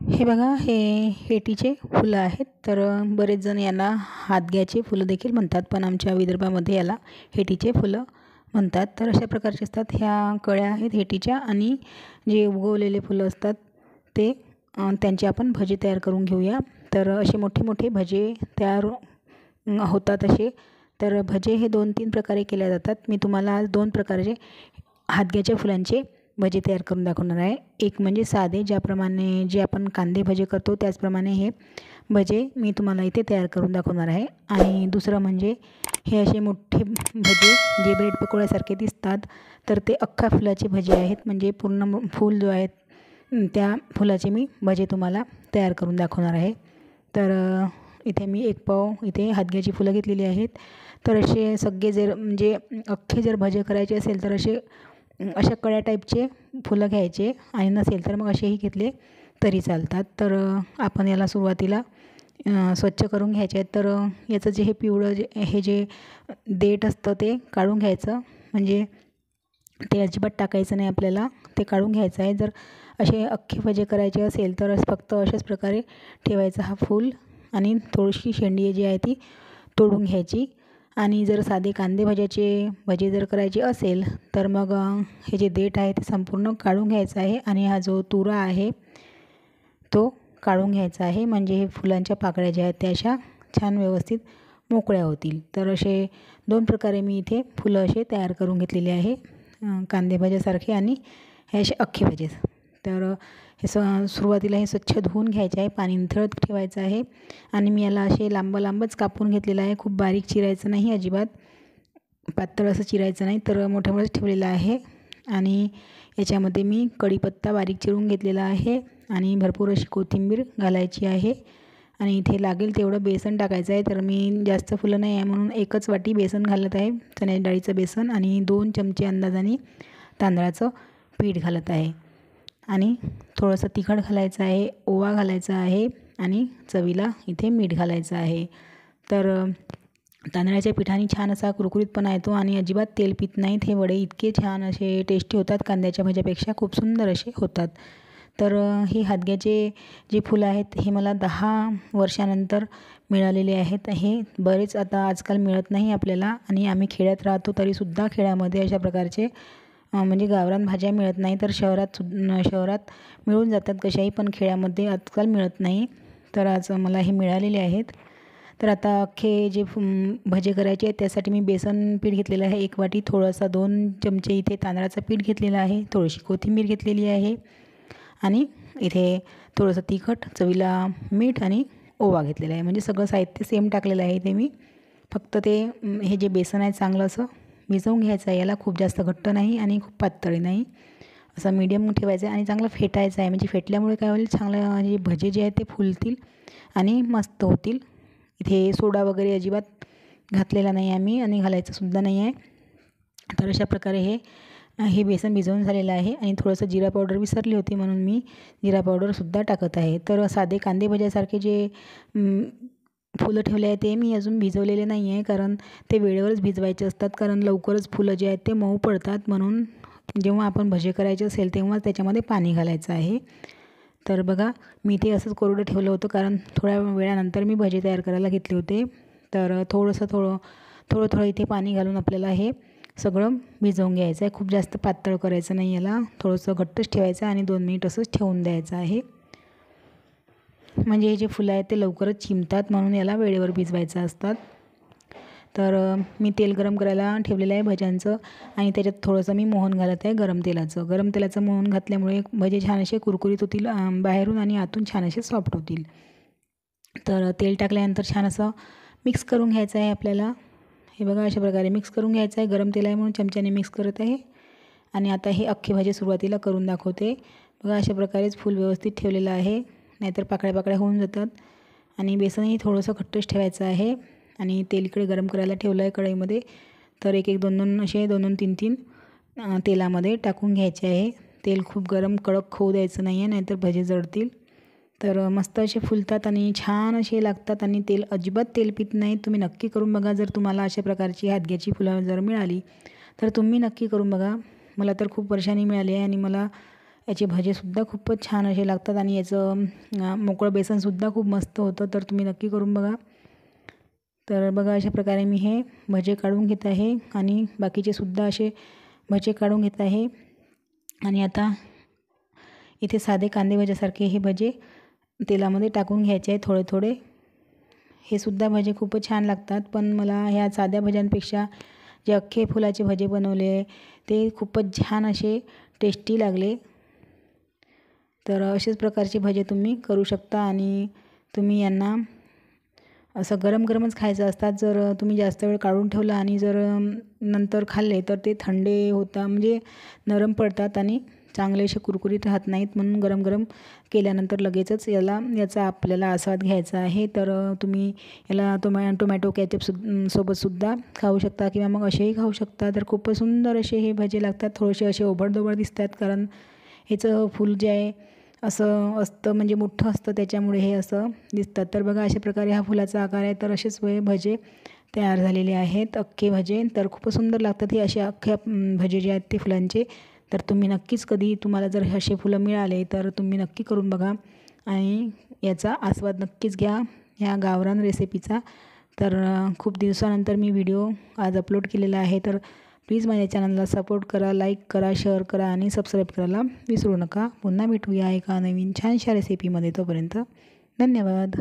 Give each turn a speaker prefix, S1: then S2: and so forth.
S1: हे बघा, हे हेटीचे फुलं आहेत. तर बरेच जण याला हादग्याचे फुलं देखील म्हणतात, पण आमच्या विदर्भामध्ये याला हेटीचे फुलं म्हणतात. तर अशा प्रकारचे असतात. ह्या कळ्या आहेत हेटीच्या, आणि जे उगवलेले फुलं असतात ते त्यांचे आपण भजे तयार करून घेऊया. तर असे मोठे मोठे भजे तयार होतात असे. तर भजे हे 2-3 प्रकारे केले जातात. मी तुम्हाला आज 2 प्रकारचे हादग्याच्या फुलांचे भजे तयार करून दाखवणार आहे. एक म्हणजे साधे, ज्याप्रमाणे जे आपण कांदे भजे करतो त्याचप्रमाणे हे भजे मी तुम्हाला इथे तयार करून दाखवणार आहे. आणि दुसरं म्हणजे हे असे मोठे भजे जे ब्रेड पकोड्यासारखे दिसतात, तर ते अख्खा फुलाचे भजे आहेत. म्हणजे पूर्ण फूल जो आहे त्या फुलाचे मी भजे तुम्हाला तयार करून दाखवणार आहे. तर इथे मी 1 पाव इथे हादग्याची फुलं घेतलेली आहेत. तर असे सगळे जर म्हणजे अख्खे जर भजे करायचे असेल तर अशा कळ्या टाईपचे फुलं घ्यायचे, आणि नसेल तर मग असेही घेतले तरी चालतात. तर आपण याला सुरुवातीला स्वच्छ करून घ्यायचे आहेत. तर याचं जे हे पिवळं जे देठ असतं ते काढून घ्यायचं. म्हणजे ते अजिबात टाकायचं नाही आपल्याला, ते काढून घ्यायचं आहे. जर असे अख्खे भजे करायचे असेल तर फक्त अशाच प्रकारे ठेवायचा हा फूल, आणि थोडीशी शेंडी जी आहे ती तोडून घ्यायची. आणि जर साधे कांदे भजे जर करायचे असेल तर मग हे जे देठ आहे ते संपूर्ण काढून घ्यायचं आहे, आणि हा जो तुरा आहे तो काढून घ्यायचा आहे. म्हणजे हे फुलांच्या पाकळ्या ज्या आहेत त्या अशा छान व्यवस्थित मोकळ्या होतील. तर असे 2 प्रकारे मी इथे फुलं असे तयार करून घेतलेले आहे, कांदे भज्यासारखे आणि हे असे अख्खे भजे. तर हे सुरुवातीला हे स्वच्छ धुवून घ्यायचे आहे, पाणी निथळत ठेवायचं आहे. आणि मी याला असे लांबच कापून घेतलेलं आहे. खूप बारीक चिरायचं नाही, अजिबात पातळ असं चिरायचं नाही. तर मोठ्यामुळेच ठेवलेलं आहे. आणि याच्यामध्ये मी कढीपत्ता बारीक चिरून घेतलेला आहे, आणि भरपूर अशी कोथिंबीर घालायची आहे. आणि इथे लागेल तेवढं बेसन टाकायचं आहे. तर मी जास्त फुलं नाही आहे म्हणून 1च वाटी बेसन घालत आहे, चण्याच्या डाळीचं बेसन. आणि 2 चमचे अंदाजाने तांदळाचं पीठ घालत आहे. आणि थोडंसं तिखट घालायचं आहे, ओवा घालायचा आहे, आणि चवीला इथे मीठ घालायचं आहे. तर तांदळाच्या पिठाने छान असा कुरकुरीतपणा येतो, आणि अजिबात तेल पित नाहीत. हे वडे इतके छान असे टेस्टी होतात, कांद्याच्या भज्यापेक्षा खूप सुंदर असे होतात. तर हे हादग्याचे जे फुलं आहेत हे मला 10 वर्षानंतर मिळालेले आहेत. हे बरेच आता आजकाल मिळत नाही आपल्याला, आणि आम्ही खेड्यात राहतो तरीसुद्धा खेड्यामध्ये अशा प्रकारचे म्हणजे गावरान भाज्या मिळत नाही. तर शहरात मिळून जातात कशाही, पण खेड्यामध्ये आजकाल मिळत नाही. तर आज मला हे मिळालेले आहेत. तर आता अख्खे जे भजे करायचे आहेत त्यासाठी मी बेसन पीठ घेतलेलं आहे 1 वाटी, थोडासा 2 चमचे इथे तांदळाचं पीठ घेतलेलं आहे, थोडीशी कोथिंबीर घेतलेली आहे, आणि इथे थोडंसं तिखट, चवीला मीठ आणि ओवा घेतलेला आहे. म्हणजे सगळं साहित्य सेम टाकलेलं आहे इथे मी. फक्त ते हे जे बेसन आहे चांगलं असं भिजवून घ्यायचं आहे. याला खूप जास्त घट्ट नाही आणि खूप पातळही नाही, असं मीडियम ठेवायचं आहे. आणि चांगलं फेटायचं आहे. म्हणजे फेटल्यामुळे काय होईल, चांगलं जे भजे जे आहेत ते फुलतील आणि मस्त होतील. इथे सोडा वगैरे अजिबात घातलेला नाही आम्ही, आणि घालायचंसुद्धा नाही आहे. तर अशा प्रकारे हे बेसन भिजवून झालेलं आहे. आणि थोडंसं जिरा पावडर विसरली होती म्हणून मी जिरा पावडरसुद्धा टाकत आहे. तर साधे कांदे भज्यासारखे जे फुलं ठेवले आहे ते मी अजून भिजवलेले नाही आहे, कारण ते वेळेवरच भिजवायचे असतात. कारण लवकरच फुलं जे आहेत ते मऊ पडतात, म्हणून जेव्हा आपण भजे करायचे असेल तेव्हा त्याच्यामध्ये पाणी घालायचं आहे. तर बघा, मी ते असंच कोरडं ठेवलं होतं, कारण थोड्या वेळानंतर मी भजे तयार करायला घेतले होते. तर थोडं इथे पाणी घालून आपल्याला हे सगळं भिजवून घ्यायचं आहे. खूप जास्त पातळ करायचं नाही याला, थोडंसं घट्टच ठेवायचं आणि 2 मिनिट असंच ठेवून द्यायचं आहे. म्हणजे हे जे फुलं आहेत ते लवकरच चिमतात, म्हणून याला वेळेवर भिजवायचं असतात. तर मी तेल गरम करायला ठेवलेलं आहे भज्यांचं, आणि त्याच्यात थोडंसं मी मोहन घालत आहे गरम तेलाचं मोहन घातल्यामुळे भजे छान असे कुरकुरीत होतील, बाहेरून आणि आतून छान असे सॉफ्ट होतील. तर तेल टाकल्यानंतर छान असं मिक्स करून घ्यायचं आहे आपल्याला. हे बघा, अशा प्रकारे मिक्स करून घ्यायचं आहे. गरम तेल आहे म्हणून चमच्याने मिक्स करत आहे. आणि आता हे अख्खे भजे सुरुवातीला करून दाखवते. बघा, अशा प्रकारेच फूल व्यवस्थित ठेवलेलं आहे, नाहीतर पाकळ्या होऊन जातात. आणि बेसनही थोडंसं घट्टच ठेवायचं आहे. आणि तेल इकडे गरम करायला ठेवलं आहे कढईमध्ये. तर 1-1, 2-2 असे 2-2, 3-3 तेलामध्ये टाकून घ्यायचे आहे. तेल खूप गरम कडक होऊ द्यायचं नाही आहे, नाहीतर भजे जळतील. तर मस्त असे फुलतात आणि छान असे लागतात, आणि अजिबात तेल पित नाही. तुम्ही नक्की करून बघा. जर तुम्हाला अशा प्रकारची हादग्याची फुलं जर मिळाली तर तुम्ही नक्की करून बघा. मला तर खूप वर्षांनी मिळाली आहे, आणि मला याचे भजेसुद्धा खूपच छान असे लागतात आणि याचं मोकळं बेसनसुद्धा खूप मस्त होतं. तर तुम्ही नक्की करून बघा. तर बघा अशा प्रकारे मी हे भजे काढून घेत आहे आणि बाकीचेसुद्धा असे भजे काढून घेत आहे. आणि आता इथे साधे कांदे भज्यासारखे हे भजे तेलामध्ये टाकून घ्यायचे आहे थोडे थोडे. हे सुद्धा भजे खूपच छान लागतात, पण मला ह्या साध्या भज्यांपेक्षा जे अख्खे फुलाचे भजे बनवले ते खूपच छान असे टेस्टी लागले. तर अशाच प्रकारचे भजे तुम्ही करू शकता आणि तुम्ही यांना असं गरम गरमच खायचं असतात. जर तुम्ही जास्त वेळ काढून ठेवलं आणि जर नंतर खाल्ले तर ते थंडे होता म्हणजे नरम पडतात आणि चांगले असे कुरकुरीत राहत नाहीत. म्हणून गरम गरम केल्यानंतर लगेचच याचा आपल्याला आस्वाद घ्यायचा आहे. तर तुम्ही याला टोमॅटो कॅचअप सोबतसुद्धा खाऊ शकता किंवा मग असेही खाऊ शकता. तर खूपच सुंदर असे हे भजे लागतात. थोडेसे असे ओबडधोबड दिसतात कारण ह्याचं फूल जे आहे असं असतं म्हणजे मोठं असतं, त्याच्यामुळे हे असं दिसतात. तर बघा अशा प्रकारे हा फुलाचा आकार आहे. तर असेच भजे तयार झालेले आहेत, अख्खे भजे. तर खूपच सुंदर लागतात हे असे अख्खे भजे जे आहेत ते फुलांचे. तर तुम्ही नक्कीच कधी तुम्हाला जर असे फुलं मिळाले तर तुम्ही नक्की करून बघा आणि याचा आस्वाद नक्कीच घ्या ह्या गावरान रेसिपीचा. तर खूप दिवसानंतर मी व्हिडिओ आज अपलोड केलेला आहे. तर प्लीज माझ्या चॅनलला सपोर्ट करा, लाईक करा, शेअर करा आणि सबस्क्राईब करायला विसरू नका. पुन्हा भेटूया एका नवीन छानशा रेसिपीमध्ये. तोपर्यंत धन्यवाद.